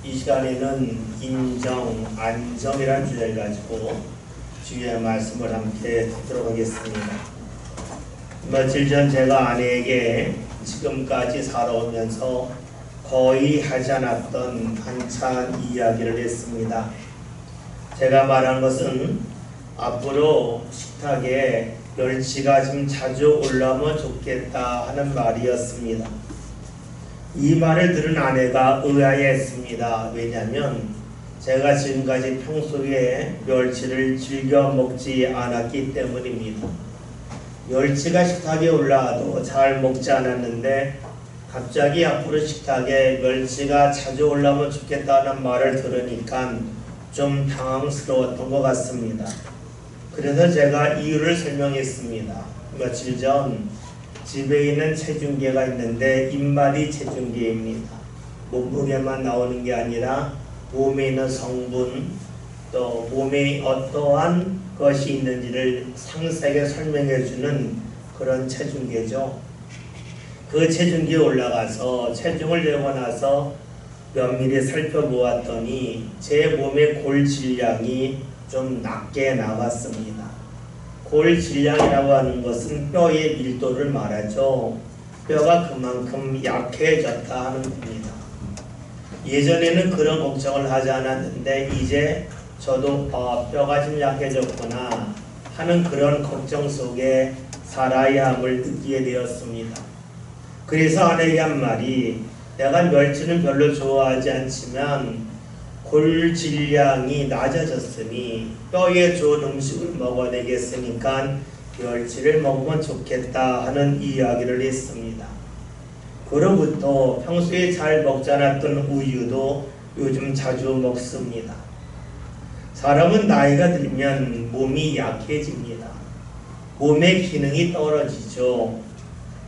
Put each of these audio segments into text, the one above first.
이 시간에는 인정, 안정이라는 주제를 가지고 주의 말씀을 함께 듣도록 하겠습니다. 며칠 전 제가 아내에게 지금까지 살아오면서 거의 하지 않았던 반찬 이야기를 했습니다. 제가 말한 것은 앞으로 식탁에 멸치가 좀 자주 올라오면 좋겠다 하는 말이었습니다. 이 말을 들은 아내가 의아해했습니다. 왜냐하면 제가 지금까지 평소에 멸치를 즐겨 먹지 않았기 때문입니다. 멸치가 식탁에 올라와도 잘 먹지 않았는데 갑자기 앞으로 식탁에 멸치가 자주 올라오면 좋겠다는 말을 들으니까 좀 당황스러웠던 것 같습니다. 그래서 제가 이유를 설명했습니다. 며칠 전 집에 있는 체중계가 있는데 입맛이 체중계입니다. 몸무게만 나오는 게 아니라 몸에 있는 성분 또 몸에 어떠한 것이 있는지를 상세하게 설명해주는 그런 체중계죠. 그 체중계에 올라가서 체중을 재고 나서 면밀히 살펴보았더니 제 몸의 골 질량이 좀 낮게 나왔습니다. 골 질량이라고 하는 것은 뼈의 밀도를 말하죠. 뼈가 그만큼 약해졌다 하는 겁니다. 예전에는 그런 걱정을 하지 않았는데 이제 저도 뼈가 좀 약해졌구나 하는 그런 걱정 속에 살아야 함을 느끼게 되었습니다. 그래서 아내에게 한 말이 내가 멸치는 별로 좋아하지 않지만 골 질량이 낮아졌으니 뼈에 좋은 음식을 먹어야 되겠으니까 멸치를 먹으면 좋겠다 하는 이야기를 했습니다. 그로부터 평소에 잘 먹지 않았던 우유도 요즘 자주 먹습니다. 사람은 나이가 들면 몸이 약해집니다. 몸의 기능이 떨어지죠.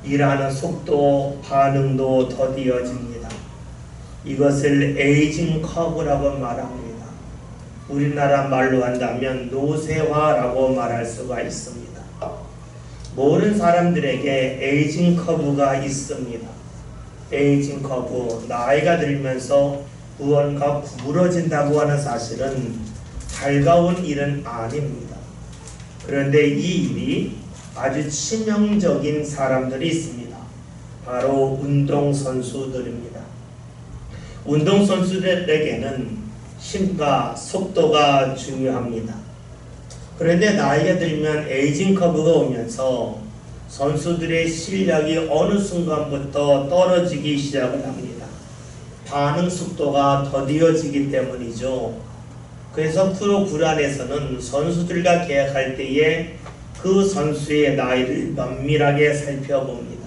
일하는 속도, 반응도 더디어집니다. 이것을 에이징 커브라고 말합니다. 우리나라 말로 한다면 노쇠화라고 말할 수가 있습니다. 모든 사람들에게 에이징 커브가 있습니다. 에이징 커브, 나이가 들면서 무언가 구부러진다고 하는 사실은 달가운 일은 아닙니다. 그런데 이 일이 아주 치명적인 사람들이 있습니다. 바로 운동선수들입니다. 운동선수들에게는 힘과 속도가 중요합니다. 그런데 나이가 들면 에이징 커브가 오면서 선수들의 실력이 어느 순간부터 떨어지기 시작을 합니다. 반응 속도가 더디어지기 때문이죠. 그래서 프로구를 안에서는 선수들과 계약할 때에 그 선수의 나이를 면밀하게 살펴봅니다.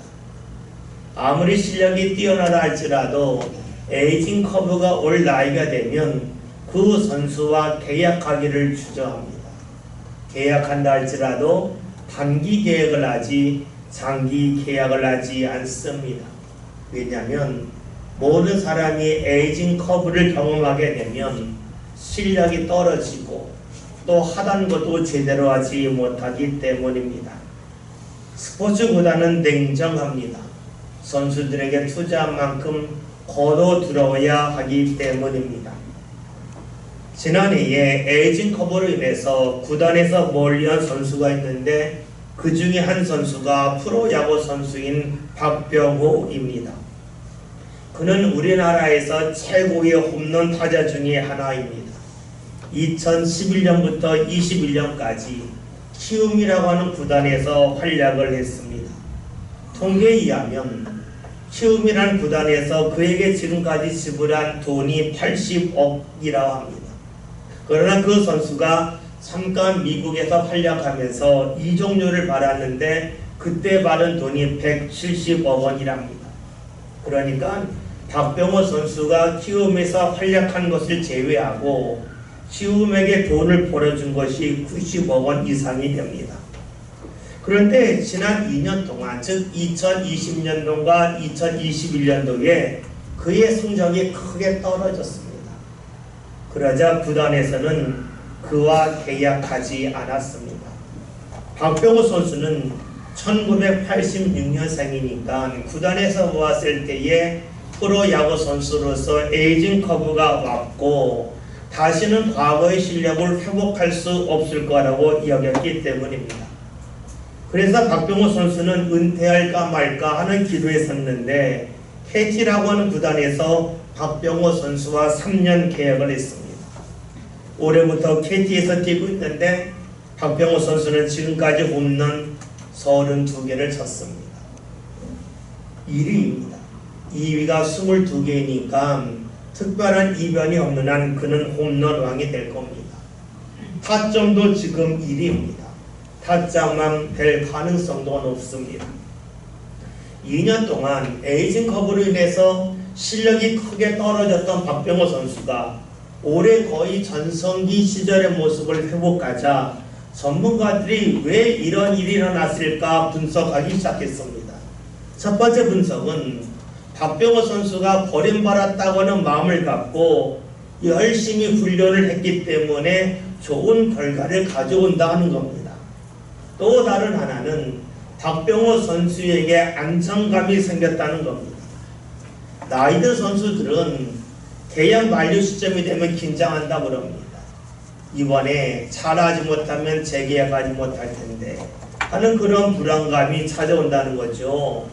아무리 실력이 뛰어나다 할지라도 에이징 커브가 올 나이가 되면 그 선수와 계약하기를 주저합니다. 계약한다 할지라도 단기 계약을 하지 장기 계약을 하지 않습니다. 왜냐하면 모든 사람이 에이징 커브를 경험하게 되면 실력이 떨어지고 또 하던 것도 제대로 하지 못하기 때문입니다. 스포츠보다는 냉정합니다. 선수들에게 투자한 만큼 거둬 들어야 하기 때문입니다. 지난해에 에이징 커브로 인해서 구단에서 멀리한 선수가 있는데 그 중에 한 선수가 프로야구 선수인 박병호입니다. 그는 우리나라에서 최고의 홈런 타자 중에 하나입니다. 2011년부터 21년까지 키움이라고 하는 구단에서 활약을 했습니다. 통계에 의하면 키움이라는 구단에서 그에게 지금까지 지불한 돈이 80억이라고 합니다. 그러나 그 선수가 잠깐 미국에서 활약하면서 이적료를 받았는데 그때 받은 돈이 170억 원이랍니다. 그러니까 박병호 선수가 키움에서 활약한 것을 제외하고 키움에게 돈을 벌어준 것이 90억 원 이상이 됩니다. 그런데 지난 2년 동안 즉 2020년도와 2021년도에 그의 성적이 크게 떨어졌습니다. 그러자 구단에서는 그와 계약하지 않았습니다. 박병호 선수는 1986년생이니까 구단에서 보았을 때에 프로야구 선수로서 에이징 커브가 왔고 다시는 과거의 실력을 회복할 수 없을 거라고 여겼기 때문입니다. 그래서 박병호 선수는 은퇴할까 말까 하는 기로에 섰는데 KT라고 하는 구단에서 박병호 선수와 3년 계약을 했습니다. 올해부터 KT에서 뛰고 있는데 박병호 선수는 지금까지 홈런 32개를 쳤습니다. 1위입니다. 2위가 22개니까 특별한 이변이 없는 한 그는 홈런 왕이 될 겁니다. 타점도 지금 1위입니다. 타점만 될 가능성도 높습니다. 2년 동안 에이징 커브로 인해서 실력이 크게 떨어졌던 박병호 선수가 올해 거의 전성기 시절의 모습을 회복하자 전문가들이 왜 이런 일이 일어났을까 분석하기 시작했습니다. 첫 번째 분석은 박병호 선수가 버림받았다고 하는 마음을 갖고 열심히 훈련을 했기 때문에 좋은 결과를 가져온다 하는 겁니다. 또 다른 하나는 박병호 선수에게 안정감이 생겼다는 겁니다. 나이든 선수들은 계약 만료 시점이 되면 긴장한다고 그럽니다. 이번에 잘하지 못하면 재계약하지 못할 텐데 하는 그런 불안감이 찾아온다는 거죠.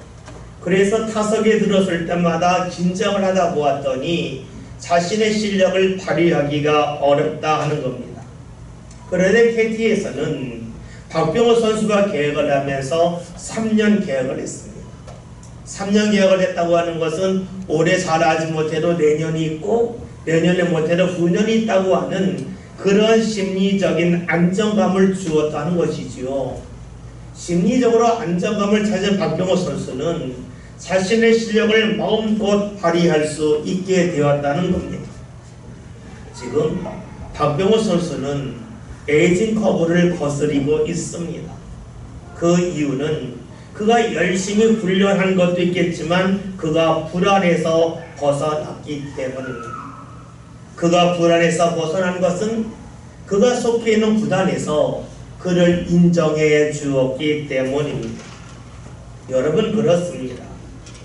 그래서 타석에 들어설 때마다 긴장을 하다 보았더니 자신의 실력을 발휘하기가 어렵다 하는 겁니다. 그런데 KT에서는 박병호 선수가 계약을 하면서 3년 계약을 했습니다. 3년 계약을 했다고 하는 것은 올해 잘하지 못해도 내년이 있고 내년에 못해도 후년이 있다고 하는 그런 심리적인 안정감을 주었다는 것이지요. 심리적으로 안정감을 찾은 박병호 선수는 자신의 실력을 마음껏 발휘할 수 있게 되었다는 겁니다. 지금 박병호 선수는 에이징 커브를 거스리고 있습니다. 그 이유는 그가 열심히 훈련한 것도 있겠지만 그가 불안해서 벗어났기 때문입니다. 그가 불안해서 벗어난 것은 그가 속해 있는 구단에서 그를 인정해 주었기 때문입니다. 여러분 그렇습니다.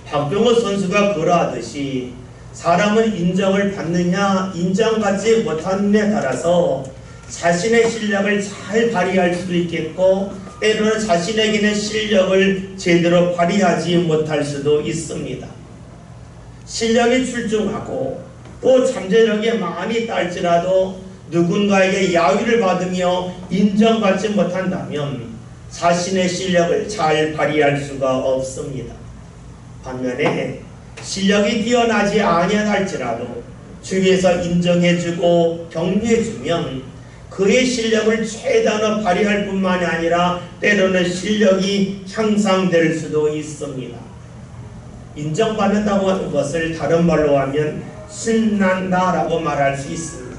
박병호 선수가 그러하듯이 사람은 인정을 받느냐 인정받지 못하느냐에 따라서 자신의 실력을 잘 발휘할 수도 있겠고 때로는 자신에게는 실력을 제대로 발휘하지 못할 수도 있습니다. 실력이 출중하고 또 잠재력이 많이 딸지라도 누군가에게 야유를 받으며 인정받지 못한다면 자신의 실력을 잘 발휘할 수가 없습니다. 반면에 실력이 뛰어나지 아니할지라도 주위에서 인정해주고 격려해주면 그의 실력을 최대한으로 발휘할 뿐만이 아니라 때로는 실력이 향상될 수도 있습니다. 인정받는다고 하는 것을 다른 말로 하면 신난다라고 말할 수 있습니다.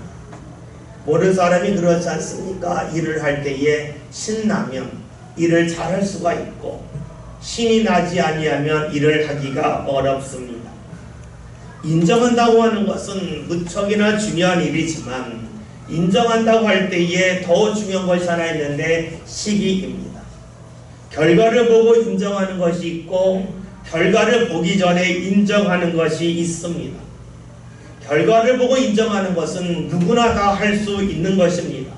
모든 사람이 그렇지 않습니까? 일을 할 때에 신나면 일을 잘할 수가 있고 신이 나지 아니하면 일을 하기가 어렵습니다. 인정한다고 하는 것은 무척이나 중요한 일이지만 인정한다고 할 때에 더 중요한 것이 하나 있는데 시기입니다. 결과를 보고 인정하는 것이 있고 결과를 보기 전에 인정하는 것이 있습니다. 결과를 보고 인정하는 것은 누구나 다 할 수 있는 것입니다.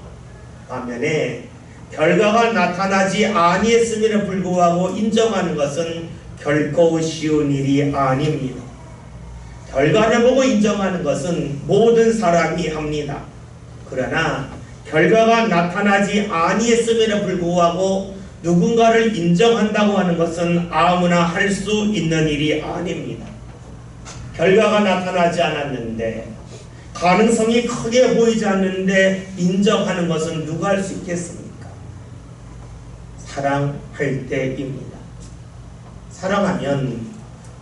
반면에 결과가 나타나지 아니했음에도 불구하고 인정하는 것은 결코 쉬운 일이 아닙니다. 결과를 보고 인정하는 것은 모든 사람이 합니다. 그러나 결과가 나타나지 아니했음에도 불구하고 누군가를 인정한다고 하는 것은 아무나 할 수 있는 일이 아닙니다. 결과가 나타나지 않았는데 가능성이 크게 보이지 않는데 인정하는 것은 누가 할 수 있겠습니까? 사랑할 때입니다. 사랑하면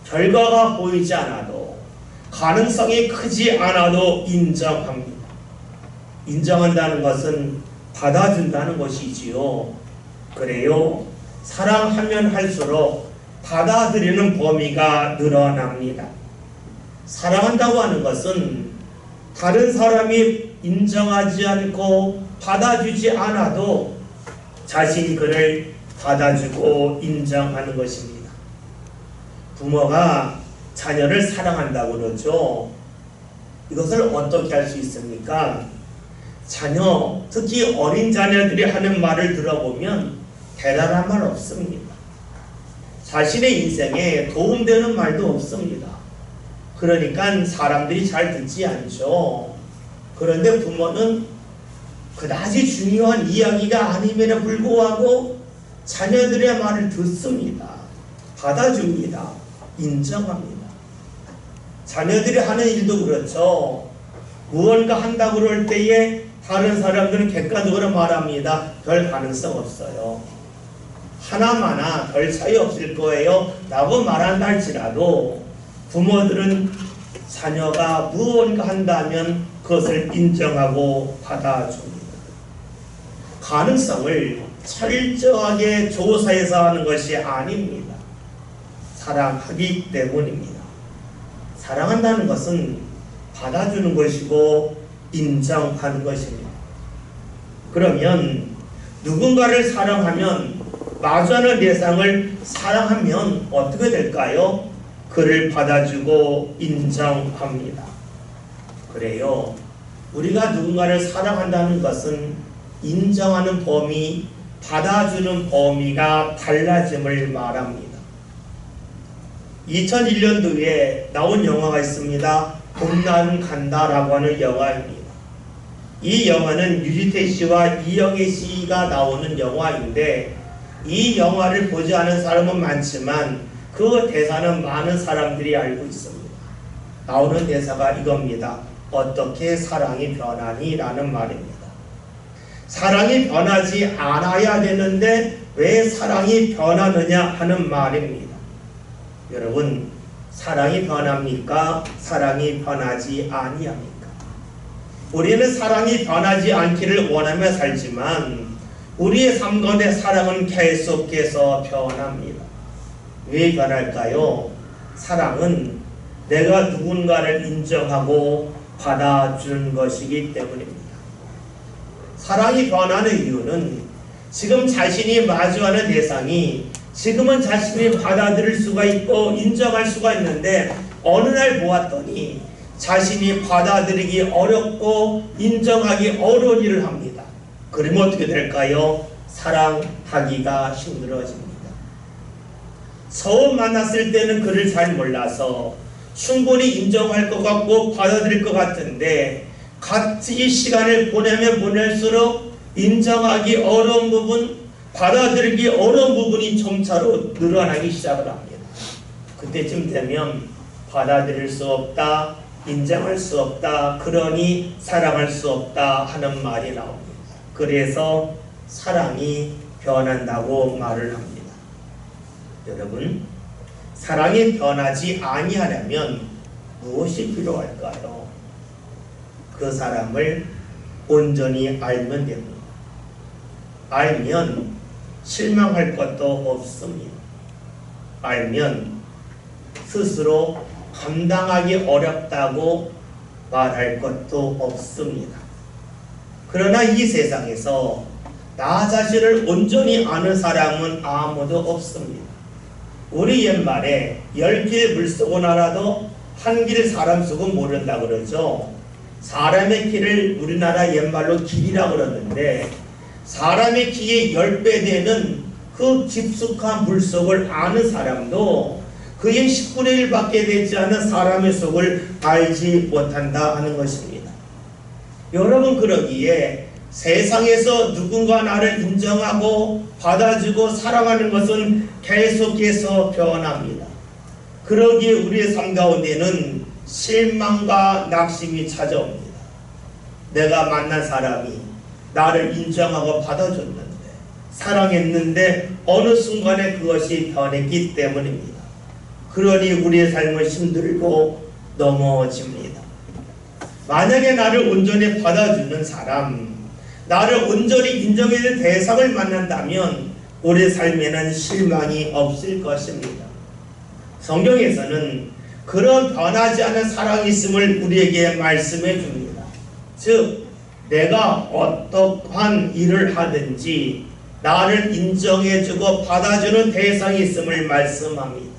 결과가 보이지 않아도 가능성이 크지 않아도 인정합니다. 인정한다는 것은 받아준다는 것이지요. 그래요. 사랑하면 할수록 받아들이는 범위가 늘어납니다. 사랑한다고 하는 것은 다른 사람이 인정하지 않고 받아주지 않아도 자신이 그를 받아주고 인정하는 것입니다. 부모가 자녀를 사랑한다고 그러죠. 이것을 어떻게 할 수 있습니까? 자녀, 특히 어린 자녀들이 하는 말을 들어보면 대단한 말 없습니다. 자신의 인생에 도움되는 말도 없습니다. 그러니까 사람들이 잘 듣지 않죠. 그런데 부모는 그다지 중요한 이야기가 아님에도 불구하고 자녀들의 말을 듣습니다. 받아줍니다. 인정합니다. 자녀들이 하는 일도 그렇죠. 무언가 한다고 그럴 때에 다른 사람들은 객관적으로 말합니다. 별 가능성 없어요. 하나마나 별 차이 없을 거예요 라고 말한다 할지라도 부모들은 자녀가 무언가 한다면 그것을 인정하고 받아줍니다. 가능성을 철저하게 조사해서 하는 것이 아닙니다. 사랑하기 때문입니다. 사랑한다는 것은 받아주는 것이고 인정하는 것입니다. 그러면 누군가를 사랑하면 마주하는 대상을 사랑하면 어떻게 될까요? 그를 받아주고 인정합니다. 그래요. 우리가 누군가를 사랑한다는 것은 인정하는 범위, 받아주는 범위가 달라짐을 말합니다. 2001년도에 나온 영화가 있습니다. 봄날은 간다라고 하는 영화입니다. 이 영화는 유지태 씨와 이영애 씨가 나오는 영화인데 이 영화를 보지 않은 사람은 많지만 그 대사는 많은 사람들이 알고 있습니다. 나오는 대사가 이겁니다. 어떻게 사랑이 변하니? 라는 말입니다. 사랑이 변하지 않아야 되는데 왜 사랑이 변하느냐 하는 말입니다. 여러분, 사랑이 변합니까? 사랑이 변하지 아니합니까? 우리는 사랑이 변하지 않기를 원하며 살지만 우리의 삶 가운데 사랑은 계속해서 변합니다. 왜 변할까요? 사랑은 내가 누군가를 인정하고 받아주는 것이기 때문입니다. 사랑이 변하는 이유는 지금 자신이 마주하는 대상이 지금은 자신이 받아들일 수가 있고 인정할 수가 있는데 어느 날 보았더니 자신이 받아들이기 어렵고 인정하기 어려운 일을 합니다. 그러면 어떻게 될까요? 사랑하기가 힘들어집니다. 처음 만났을 때는 그를 잘 몰라서 충분히 인정할 것 같고 받아들일 것 같은데 같이 시간을 보내면 보낼수록 인정하기 어려운 부분, 받아들이기 어려운 부분이 점차로 늘어나기 시작을 합니다. 그때쯤 되면 받아들일 수 없다, 인정할 수 없다, 그러니 사랑할 수 없다 하는 말이 나옵니다. 그래서 사랑이 변한다고 말을 합니다. 여러분, 사랑이 변하지 아니하려면 무엇이 필요할까요? 그 사람을 온전히 알면 됩니다. 알면 실망할 것도 없습니다. 알면 스스로 감당하기 어렵다고 말할 것도 없습니다. 그러나 이 세상에서 나 자신을 온전히 아는 사람은 아무도 없습니다. 우리 옛말에 10길 물 쓰고 나라도 한 길 사람 쓰고 모른다 그러죠. 사람의 키를 우리나라 옛말로 길이라고 그러는데 사람의 키의 10배 되는 그 깊숙한 물속을 아는 사람도 그의 10분의 1밖에 되지 않은 사람의 속을 알지 못한다 하는 것입니다. 여러분, 그러기에 세상에서 누군가 나를 인정하고 받아주고 사랑하는 것은 계속해서 변합니다. 그러기에 우리의 삶 가운데는 실망과 낙심이 찾아옵니다. 내가 만난 사람이 나를 인정하고 받아줬는데 사랑했는데 어느 순간에 그것이 변했기 때문입니다. 그러니 우리의 삶은 힘들고 넘어집니다. 만약에 나를 온전히 받아주는 사람, 나를 온전히 인정해줄 대상을 만난다면 우리의 삶에는 실망이 없을 것입니다. 성경에서는 그런 변하지 않은 사랑이 있음을 우리에게 말씀해 줍니다. 즉, 내가 어떠한 일을 하든지 나를 인정해주고 받아주는 대상이 있음을 말씀합니다.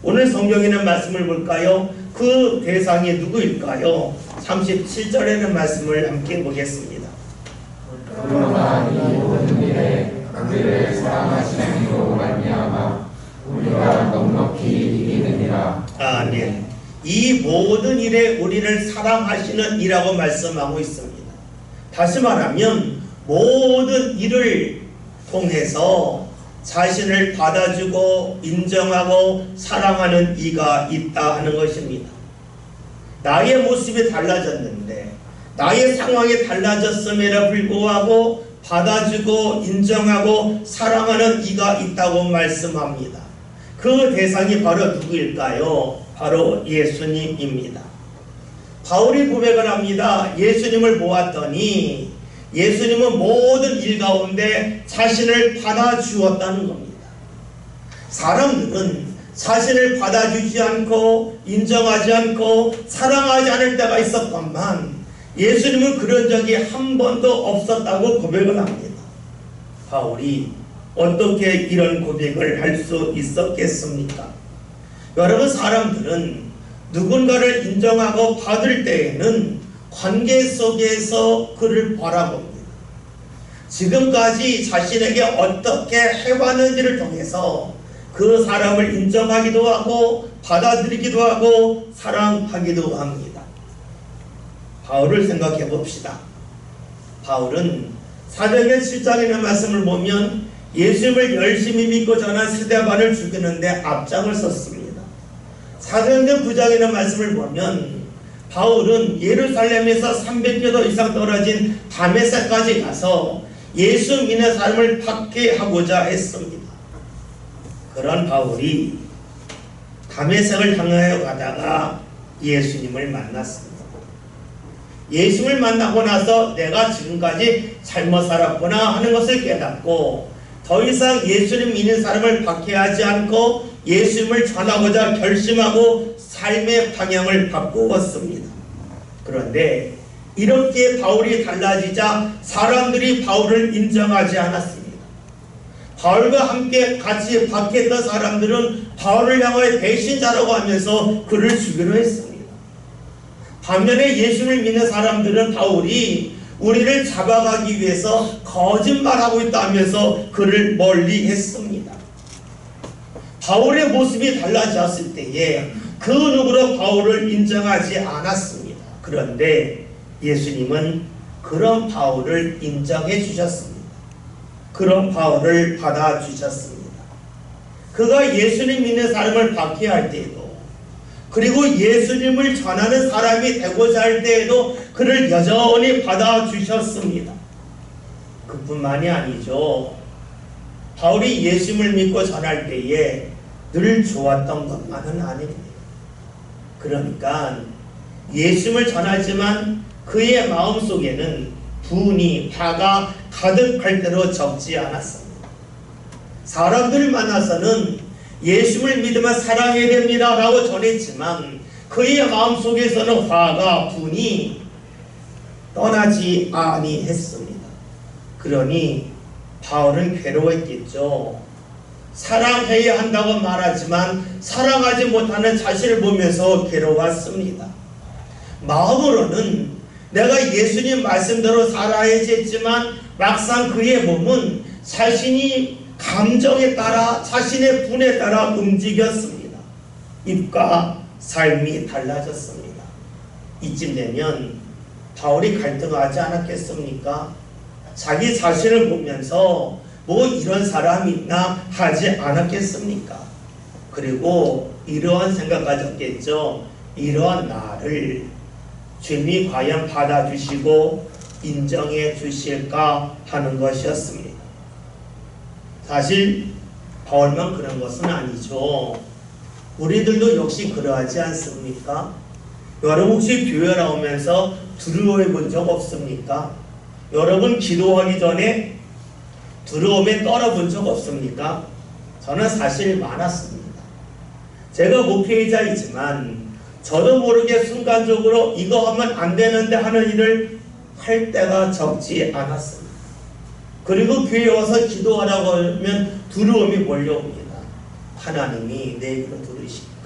오늘 성경에 있는 말씀을 볼까요? 그 대상이 누구일까요? 37절에 있는 말씀을 함께 보겠습니다. 그러나 이 모든 일에 그들을 사랑하시는 이로 말미암아 우리가 넉넉히 이기느니라. 아멘. 이 모든 일에 우리를 사랑하시는 이라고 말씀하고 있습니다. 다시 말하면 모든 일을 통해서 자신을 받아주고 인정하고 사랑하는 이가 있다 하는 것입니다. 나의 모습이 달라졌는데, 나의 상황이 달라졌음에도 불구하고 받아주고 인정하고 사랑하는 이가 있다고 말씀합니다. 그 대상이 바로 누구일까요? 바로 예수님입니다. 바울이 고백을 합니다. 예수님을 보았더니 예수님은 모든 일 가운데 자신을 받아주었다는 겁니다. 사람들은 자신을 받아주지 않고 인정하지 않고 사랑하지 않을 때가 있었건만 예수님은 그런 적이 한 번도 없었다고 고백을 합니다. 바울이 어떻게 이런 고백을 할 수 있었겠습니까? 여러분, 사람들은 누군가를 인정하고 받을 때에는 관계 속에서 그를 바라봅니다. 지금까지 자신에게 어떻게 해왔는지를 통해서 그 사람을 인정하기도 하고 받아들이기도 하고 사랑하기도 합니다. 바울을 생각해 봅시다. 바울은 사도행전 7장에 있는 말씀을 보면 예수님을 열심히 믿고 전한 스데반을 죽이는데 앞장을 섰습니다. 사도행전 9장에 있는 말씀을 보면 바울은 예루살렘에서 300km 이상 떨어진 다메섹까지 가서 예수 믿는 사람을 박해하고자 했습니다. 그런 바울이 다메섹을 향하여 가다가 예수님을 만났습니다. 예수님을 만나고 나서 내가 지금까지 잘못 살았구나 하는 것을 깨닫고 더 이상 예수님 믿는 사람을 박해하지 않고 예수님을 전하고자 결심하고 삶의 방향을 바꾸었습니다. 그런데 이렇게 바울이 달라지자 사람들이 바울을 인정하지 않았습니다. 바울과 함께 같이 박해했던 사람들은 바울을 향하여 배신자라고 하면서 그를 죽이려 했습니다. 반면에 예수를 믿는 사람들은 바울이 우리를 잡아가기 위해서 거짓말하고 있다 하면서 그를 멀리했습니다. 바울의 모습이 달라졌을 때에 그 누구도 바울을 인정하지 않았습니다. 그런데 예수님은 그런 바울을 인정해 주셨습니다. 그런 바울을 받아주셨습니다. 그가 예수님 믿는 사람을 박해할 때에도 그리고 예수님을 전하는 사람이 되고자 할 때에도 그를 여전히 받아주셨습니다. 그뿐만이 아니죠. 바울이 예수님을 믿고 전할 때에 늘 좋았던 것만은 아닙니다. 그러니까 예수님을 전하지만 그의 마음속에는 분이, 화가 가득할 대로 적지 않았습니다. 사람들을 만나서는 예수를 믿으면 사랑해야 됩니다 라고 전했지만 그의 마음속에서는 화가, 분이 떠나지 아니했습니다. 그러니 바울은 괴로웠겠죠. 사랑해야 한다고 말하지만 사랑하지 못하는 자신을 보면서 괴로웠습니다. 마음으로는 내가 예수님 말씀대로 살아야지 했지만 막상 그의 몸은 자신이 감정에 따라 자신의 분에 따라 움직였습니다. 입과 삶이 달라졌습니다. 이쯤 되면 바울이 갈등하지 않았겠습니까? 자기 자신을 보면서 뭐 이런 사람이 있나 하지 않았겠습니까? 그리고 이러한 생각 가졌겠죠. 이러한 나를 주님이 과연 받아주시고 인정해 주실까 하는 것이었습니다. 사실 바울만 그런 것은 아니죠. 우리들도 역시 그러하지 않습니까? 여러분 혹시 교회 나오면서 두려워해 본 적 없습니까? 여러분 기도하기 전에 두려움에 떨어본 적 없습니까? 저는 사실 많았습니다. 제가 목회자이지만 저도 모르게 순간적으로 이거 하면 안 되는데 하는 일을 할 때가 적지 않았습니다. 그리고 교회에 와서 기도하라고 하면 두려움이 몰려옵니다. 하나님이 내 귀로 들으실까?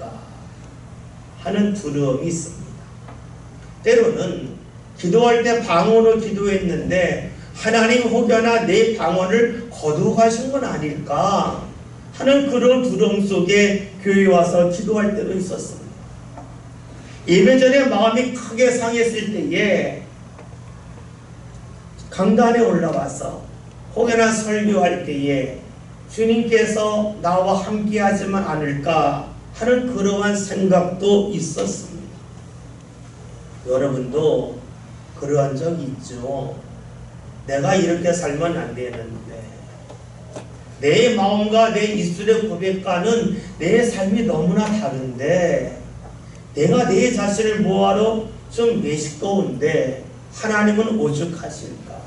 하는 두려움이 있습니다. 때로는 기도할 때 방언으로 기도했는데 하나님 혹여나 내 방언을 거두가신 건 아닐까 하는 그런 두려움 속에 교회에 와서 기도할 때도 있었습니다. 예배 전에 마음이 크게 상했을 때에 강단에 올라와서 혹여나 설교할 때에 주님께서 나와 함께 하지만 않을까 하는 그러한 생각도 있었습니다. 여러분도 그러한 적이 있죠. 내가 이렇게 살면 안 되는데 내 마음과 내 입술의 고백과는 내 삶이 너무나 다른데 내가 내 자신을 뭐하러 좀 메시꺼운데 하나님은 오죽하실까?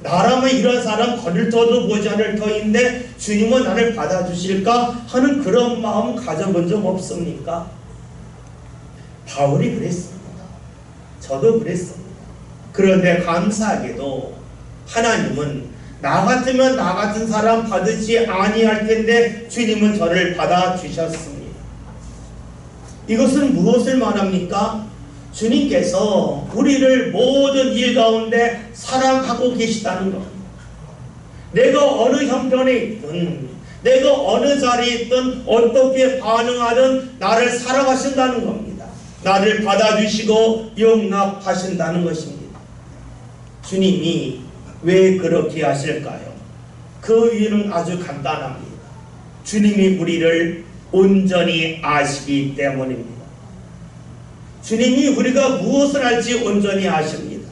나라면 이런 사람 거들떠도 보지 않을 터인데 주님은 나를 받아주실까? 하는 그런 마음 가져본 적 없습니까? 바울이 그랬습니다. 저도 그랬습니다. 그런데 감사하게도 하나님은 나 같으면 나 같은 사람 받으지 아니할 텐데 주님은 저를 받아주셨습니다. 이것은 무엇을 말합니까? 주님께서 우리를 모든 일 가운데 사랑하고 계시다는 겁니다. 내가 어느 형편에 있든 내가 어느 자리에 있든 어떻게 반응하든 나를 사랑하신다는 겁니다. 나를 받아주시고 용납하신다는 것입니다. 주님이 왜 그렇게 하실까요? 그 이유는 아주 간단합니다. 주님이 우리를 온전히 아시기 때문입니다. 주님이 우리가 무엇을 할지 온전히 아십니다.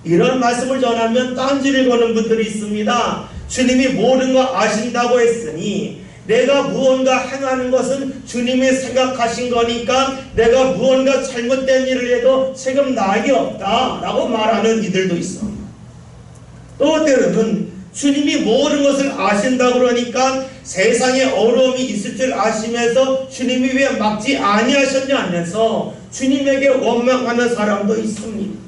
이런 말씀을 전하면 딴지를 거는 분들이 있습니다. 주님이 모든 거 아신다고 했으니 내가 무언가 행하는 것은 주님이 생각하신 거니까 내가 무언가 잘못된 일을 해도 책임 나에게 없다 라고 말하는 이들도 있습니다. 또 때로는 주님이 모든 것을 아신다고 그러니까 세상에 어려움이 있을 줄 아시면서 주님이 왜 막지 아니하셨냐 하면서 주님에게 원망하는 사람도 있습니다.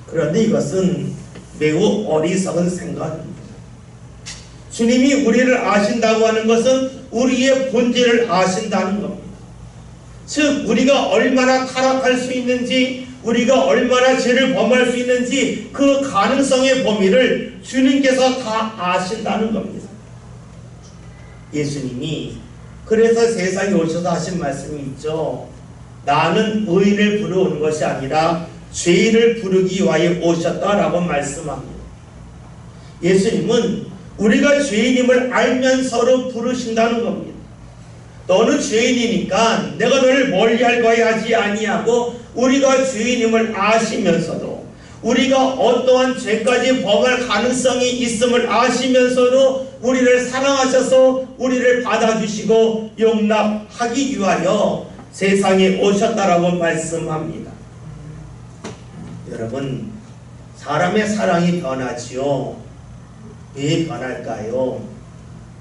그런데 이것은 매우 어리석은 생각입니다. 주님이 우리를 아신다고 하는 것은 우리의 본질을 아신다는 겁니다. 즉 우리가 얼마나 타락할 수 있는지 우리가 얼마나 죄를 범할 수 있는지 그 가능성의 범위를 주님께서 다 아신다는 겁니다. 예수님이 그래서 세상에 오셔서 하신 말씀이 있죠. 나는 의인을 부르는 것이 아니라 죄인을 부르기 위하여 오셨다라고 말씀합니다. 예수님은 우리가 죄인임을 알면서도 부르신다는 겁니다. 너는 죄인이니까 내가 너를 멀리할 거야 하지 아니하고 우리가 죄인임을 아시면서도 우리가 어떠한 죄까지 범할 가능성이 있음을 아시면서도 우리를 사랑하셔서 우리를 받아주시고 용납하기 위하여 세상에 오셨다라고 말씀합니다. 여러분, 사람의 사랑이 변하지요. 왜 변할까요?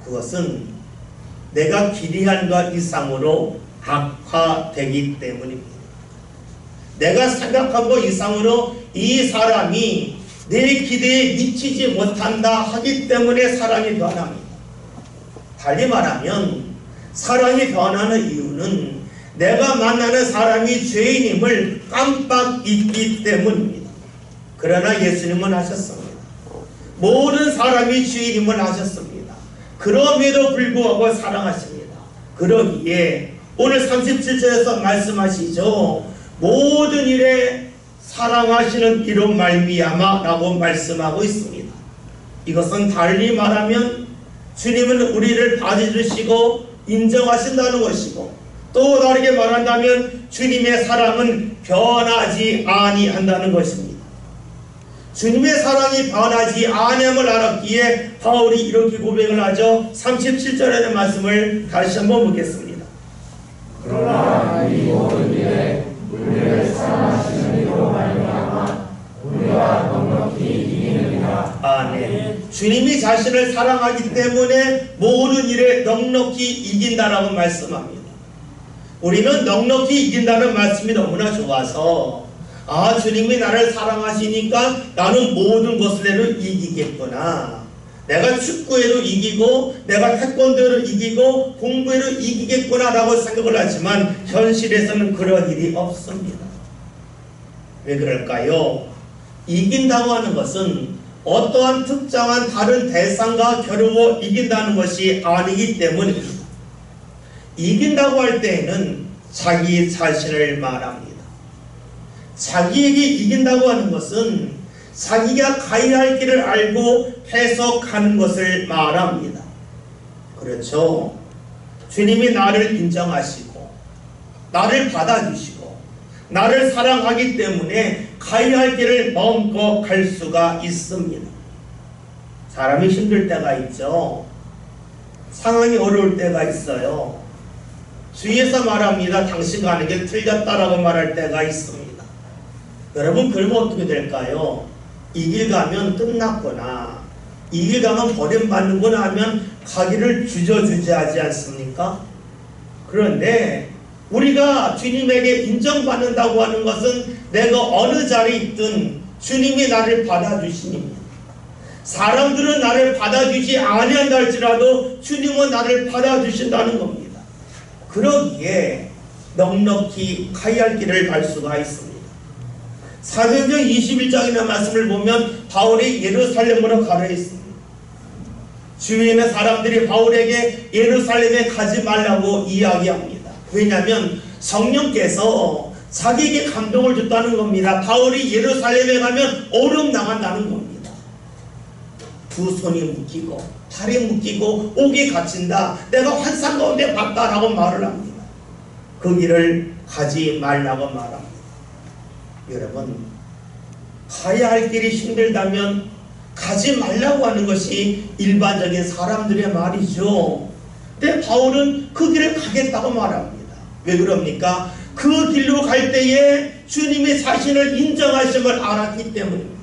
그것은 내가 기대한 것 이상으로 악화되기 때문입니다. 내가 생각한 것 이상으로 이 사람이 내 기대에 미치지 못한다 하기 때문에 사랑이 변합니다. 달리 말하면 사랑이 변하는 이유는 내가 만나는 사람이 죄인임을 깜빡 잊기 때문입니다. 그러나 예수님은 하셨습니다. 모든 사람이 죄인임을 아셨습니다. 그럼에도 불구하고 사랑하십니다. 그러기에 오늘 37절에서 말씀하시죠. 모든 일에 사랑하시는 이로 말미암아 라고 말씀하고 있습니다. 이것은 달리 말하면 주님은 우리를 받아주시고 인정하신다는 것이고 또 다르게 말한다면 주님의 사랑은 변하지 아니한다는 것입니다. 주님의 사랑이 변하지 아니함을 알았기에 바울이 이렇게 고백을 하죠. 37절의 말씀을 다시 한번 보겠습니다. 그러나 이 모든 일에 우리를 사랑하시는 이로 말미암아 우리가 넉넉히 이기느니라. 아멘. 주님이 자신을 사랑하기 때문에 모든 일에 넉넉히 이긴다라고 말씀합니다. 우리는 넉넉히 이긴다는 말씀이 너무나 좋아서 주님이 나를 사랑하시니까 나는 모든 것을 이기겠구나. 내가 축구에도 이기고 내가 태권도에도 이기고 공부에도 이기겠구나라고 생각을 하지만 현실에서는 그런 일이 없습니다. 왜 그럴까요? 이긴다고 하는 것은 어떠한 특정한 다른 대상과 겨루어 이긴다는 것이 아니기 때문입니다. 이긴다고 할 때에는 자기 자신을 말합니다. 자기에게 이긴다고 하는 것은 자기가 가야 할 길을 알고 해석하는 것을 말합니다. 그렇죠? 주님이 나를 인정하시고 나를 받아주시고 나를 사랑하기 때문에 가야 할 길을 마음껏 갈 수가 있습니다. 사람이 힘들 때가 있죠. 상황이 어려울 때가 있어요. 주위에서 말합니다. 당신가 하는 게 틀렸다라고 말할 때가 있습니다. 여러분 그러면 어떻게 될까요? 이 길 가면 끝났구나, 이 길 가면 버림받는구나 하면 가기를 주저주저하지 않습니까? 그런데 우리가 주님에게 인정받는다고 하는 것은 내가 어느 자리에 있든 주님이 나를 받아주시니까, 사람들은 나를 받아주지 아니한다 할지라도 주님은 나를 받아주신다는 겁니다. 그러기에 넉넉히 가야 할 길을 갈 수가 있습니다. 사도행전 21장이라는 말씀을 보면 바울이 예루살렘으로 가려 했습니다. 주위에 있는 사람들이 바울에게 예루살렘에 가지 말라고 이야기합니다. 왜냐하면 성령께서 자기에게 감동을 줬다는 겁니다. 바울이 예루살렘에 가면 오름 나간다는 겁니다. 두 손이 묶이고 팔이 묶이고 옥이 갇힌다, 내가 환상 가운데 봤다라고 말을 합니다. 그 길을 가지 말라고 말합니다. 여러분, 가야 할 길이 힘들다면 가지 말라고 하는 것이 일반적인 사람들의 말이죠. 근데 바울은 그 길을 가겠다고 말합니다. 왜 그럽니까? 그 길로 갈 때에 주님이 자신을 인정하심을 알았기 때문입니다.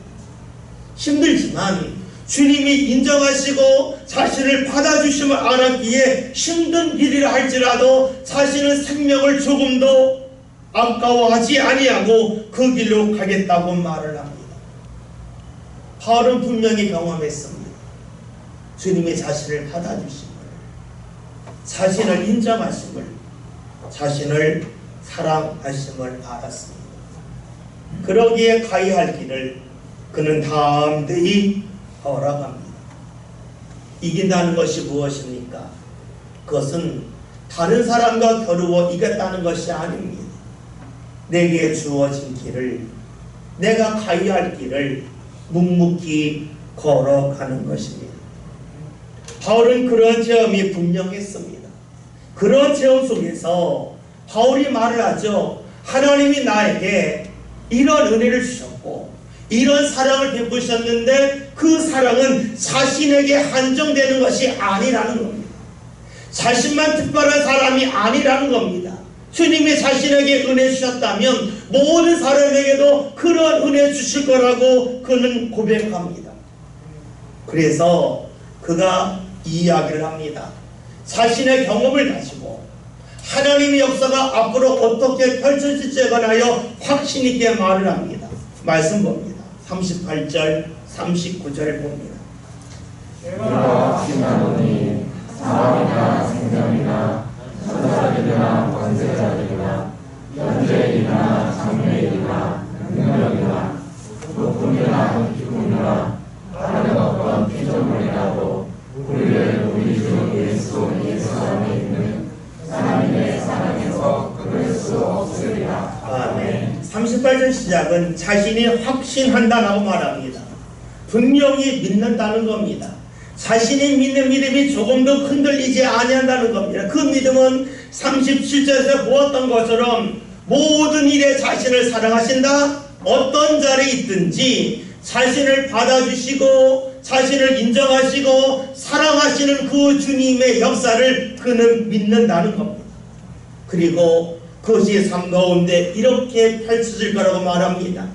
힘들지만 주님이 인정하시고 자신을 받아주심을 알았기에 힘든 길이라 할지라도 자신의 생명을 조금도 아까워하지 아니하고 그 길로 가겠다고 말을 합니다. 바울은 분명히 경험했습니다. 주님이 자신을 받아주심을, 자신을 인정하심을, 자신을 사랑하심을 알았습니다. 그러기에 가야 할 길을 그는 담대히 걸어갑니다. 이긴다는 것이 무엇입니까? 그것은 다른 사람과 겨루어 이겼다는 것이 아닙니다. 내게 주어진 길을, 내가 가야 할 길을 묵묵히 걸어가는 것입니다. 바울은 그런 체험이 분명했습니다. 그런 체험 속에서 바울이 말을 하죠. 하나님이 나에게 이런 은혜를 주셨고 이런 사랑을 베푸셨는데 그 사랑은 자신에게 한정되는 것이 아니라는 겁니다. 자신만 특별한 사람이 아니라는 겁니다. 주님이 자신에게 은혜 주셨다면 모든 사람에게도 그런 은혜 주실 거라고 그는 고백합니다. 그래서 그가 이야기를 합니다. 자신의 경험을 가지고 하나님의 역사가 앞으로 어떻게 펼쳐질지에 관하여 확신 있게 말을 합니다. 말씀 봅니다. 38절 39절 봅니다. 내가 확신하노니 사망이나 생명이나 천사들이나 권세자들이나 현재일이나 장래일이나 능력이나 높음이나 높이음이나 다른 어떤 피조물이라도 우리를 우리 주 예수 안에 있는 하나님의 사랑에서 끊을 수 없으리라. 아멘. 38절 시작은 자신이 확신한다라고 말합니다. 분명히 믿는다는 겁니다. 자신이 믿는 믿음이 조금도 흔들리지 아니한다는 겁니다. 그 믿음은 37절에서 보았던 것처럼 모든 일에 자신을 사랑하신다, 어떤 자리에 있든지 자신을 받아주시고 자신을 인정하시고 사랑하시는 그 주님의 역사를 그는 믿는다는 겁니다. 그리고 그것이 삶 가운데 이렇게 펼쳐질 거라고 말합니다.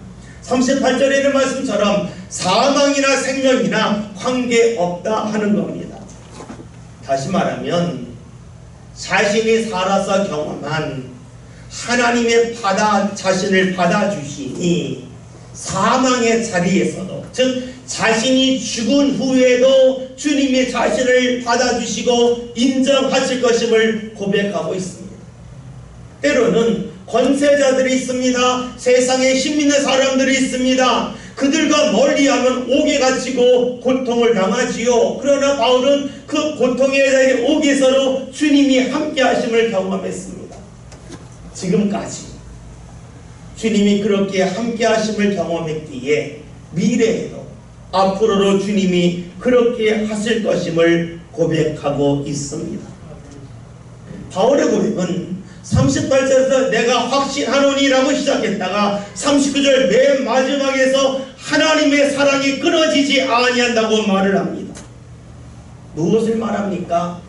38절에 있는 말씀처럼 사망이나 생명이나 관계없다 하는 겁니다. 다시 말하면 자신이 살아서 경험한 하나님의 자신을 받아주시니 사망의 자리에서도, 즉 자신이 죽은 후에도 주님이 자신을 받아주시고 인정하실 것임을 고백하고 있습니다. 때로는 권세자들이 있습니다. 세상에 힘 있는 사람들이 있습니다. 그들과 멀리하면 옥에 갇히고 고통을 당하지요. 그러나 바울은 그 고통에 대해 옥에서도 주님이 함께 하심을 경험했습니다. 지금까지 주님이 그렇게 함께 하심을 경험했기에 미래에도 앞으로도 주님이 그렇게 하실 것임을 고백하고 있습니다. 바울의 고백은 38절에서 내가 확신하노니라고 시작했다가 39절 맨 마지막에서 하나님의 사랑이 끊어지지 아니한다고 말을 합니다. 무엇을 말합니까?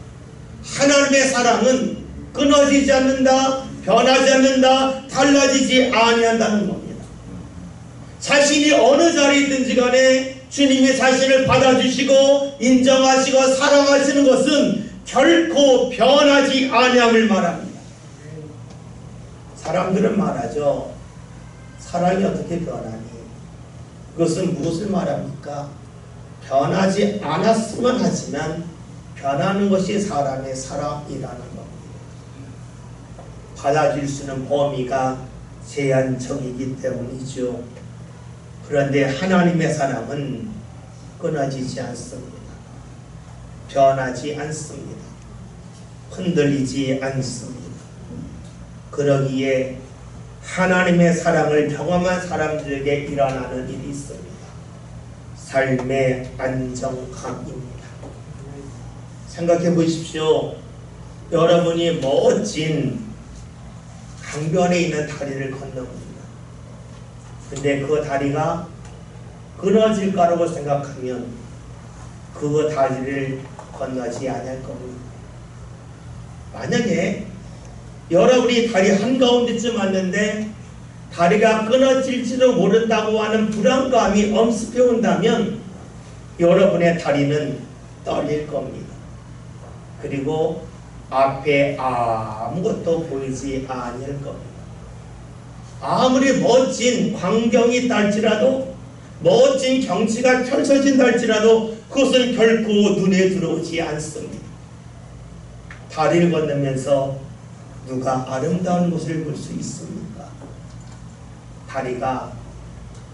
하나님의 사랑은 끊어지지 않는다, 변하지 않는다, 달라지지 아니한다는 겁니다. 자신이 어느 자리에 있든지 간에 주님이 자신을 받아주시고 인정하시고 사랑하시는 것은 결코 변하지 아니함을 말합니다. 사람들은 말하죠. 사랑이 어떻게 변하니? 그것은 무엇을 말합니까? 변하지 않았으면 하지만 변하는 것이 사람의 사랑이라는 겁니다. 받아줄 수 있는 범위가 제한적이기 때문이죠. 그런데 하나님의 사랑은 끊어지지 않습니다. 변하지 않습니다. 흔들리지 않습니다. 그러기에 하나님의 사랑을 경험한 사람들에게 일어나는 일이 있습니다. 삶의 안정감입니다. 생각해 보십시오. 여러분이 멋진 강변에 있는 다리를 건너봅니다. 근데 그 다리가 끊어질 거라고 생각하면 그 다리를 건너지 않을 겁니다. 만약에 여러분이 다리 한가운데쯤 왔는데 다리가 끊어질지도 모른다고 하는 불안감이 엄습해 온다면 여러분의 다리는 떨릴 겁니다. 그리고 앞에 아무것도 보이지 않을 겁니다. 아무리 멋진 광경이 있달지라도, 멋진 경치가 펼쳐진다 할지라도 그것은 결코 눈에 들어오지 않습니다. 다리를 건너면서 누가 아름다운 곳을 볼 수 있습니까? 다리가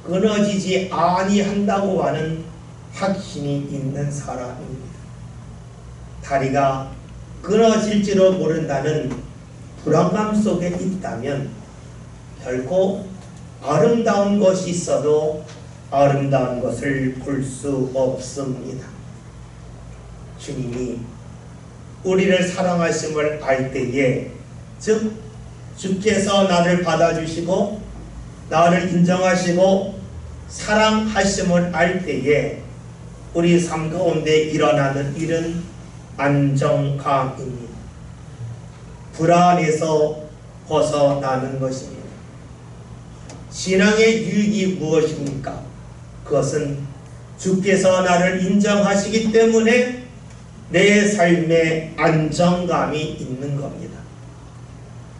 끊어지지 아니한다고 하는 확신이 있는 사람입니다. 다리가 끊어질지도 모른다는 불안감 속에 있다면 결코 아름다운 것이 있어도 아름다운 것을 볼 수 없습니다. 주님이 우리를 사랑하심을 알 때에, 즉 주께서 나를 받아주시고 나를 인정하시고 사랑하심을 알 때에 우리 삶 가운데 일어나는 일은 안정감입니다. 불안에서 벗어나는 것입니다. 신앙의 유익이 무엇입니까? 그것은 주께서 나를 인정하시기 때문에 내 삶에 안정감이 있는 겁니다.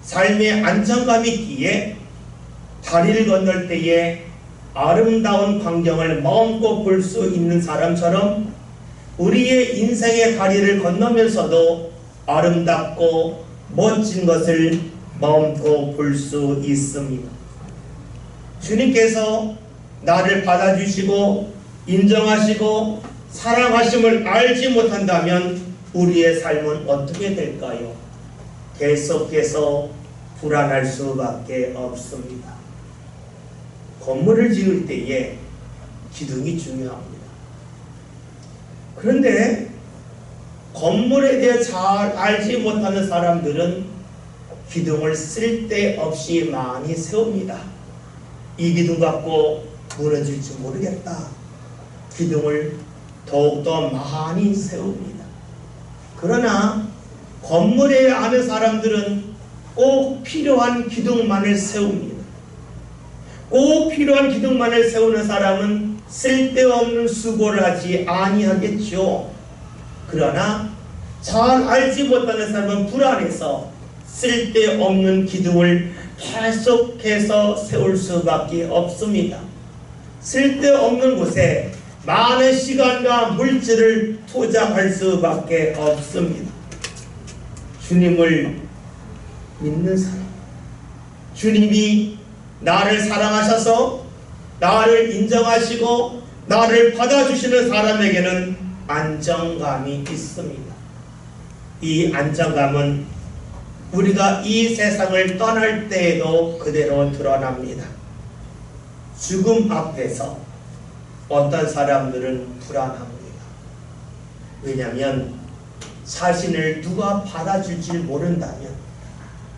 삶의 안정감이 있기에 다리를 건널 때에 아름다운 광경을 마음껏 볼 수 있는 사람처럼 우리의 인생의 다리를 건너면서도 아름답고 멋진 것을 마음껏 볼 수 있습니다. 주님께서 나를 받아주시고 인정하시고 사랑하심을 알지 못한다면 우리의 삶은 어떻게 될까요? 계속해서 불안할 수밖에 없습니다. 건물을 지을 때에 기둥이 중요합니다. 그런데 건물에 대해 잘 알지 못하는 사람들은 기둥을 쓸데없이 많이 세웁니다. 이 기둥 갖고 무너질지 모르겠다. 기둥을 더욱더 많이 세웁니다. 그러나 건물에 아는 사람들은 꼭 필요한 기둥만을 세웁니다. 꼭 필요한 기둥만을 세우는 사람은 쓸데없는 수고를 하지 아니하겠죠. 그러나 잘 알지 못하는 사람은 불안해서 쓸데없는 기둥을 계속해서 세울 수밖에 없습니다. 쓸데없는 곳에 많은 시간과 물질을 투자할 수밖에 없습니다. 주님을 믿는 사람, 주님이 나를 사랑하셔서 나를 인정하시고 나를 받아주시는 사람에게는 안정감이 있습니다. 이 안정감은 우리가 이 세상을 떠날 때에도 그대로 드러납니다. 죽음 앞에서 어떤 사람들은 불안합니다. 왜냐하면 자신을 누가 받아줄지 모른다면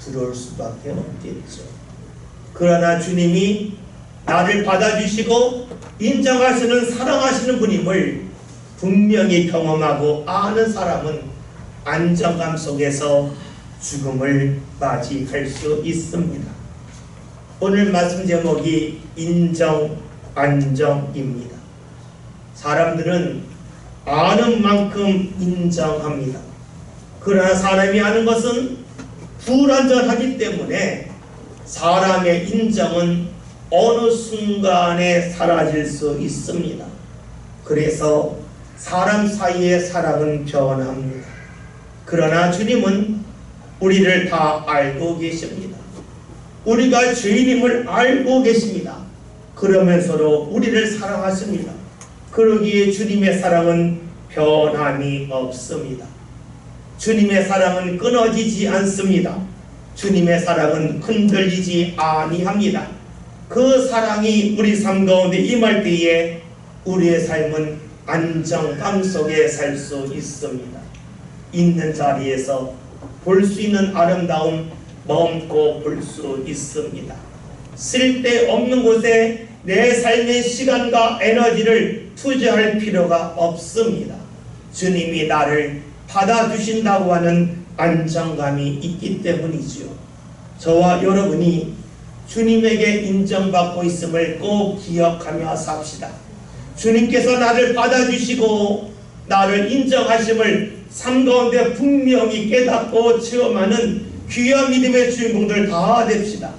두려울 수밖에 없겠죠. 그러나 주님이 나를 받아주시고 인정하시는 사랑하시는 분임을 분명히 경험하고 아는 사람은 안정감 속에서 죽음을 맞이할 수 있습니다. 오늘 말씀 제목이 인정, 안정입니다. 사람들은 아는 만큼 인정합니다. 그러나 사람이 아는 것은 불완전하기 때문에 사람의 인정은 어느 순간에 사라질 수 있습니다. 그래서 사람 사이의 사랑은 변합니다. 그러나 주님은 우리를 다 알고 계십니다. 우리가 죄인임을 알고 계십니다. 그러면서도 우리를 사랑하십니다. 그러기에 주님의 사랑은 변함이 없습니다. 주님의 사랑은 끊어지지 않습니다. 주님의 사랑은 흔들리지 아니합니다. 그 사랑이 우리 삶 가운데 임할 때에 우리의 삶은 안정감 속에 살 수 있습니다. 있는 자리에서 볼 수 있는 아름다움 마음껏 볼 수 있습니다. 쓸데없는 곳에 내 삶의 시간과 에너지를 투자할 필요가 없습니다. 주님이 나를 받아주신다고 하는 안정감이 있기 때문이지요. 저와 여러분이 주님에게 인정받고 있음을 꼭 기억하며 삽시다. 주님께서 나를 받아주시고 나를 인정하심을 삶 가운데 분명히 깨닫고 체험하는 귀한 믿음의 주인공들 다 됩시다.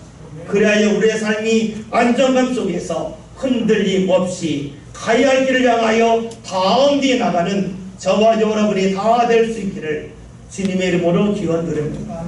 그래야 우리의 삶이 안정감 속에서 흔들림 없이 가야 할 길을 향하여 다음 뒤에 나가는 저와 여러분이 다 될 수 있기를 주님의 이름으로 기원드립니다.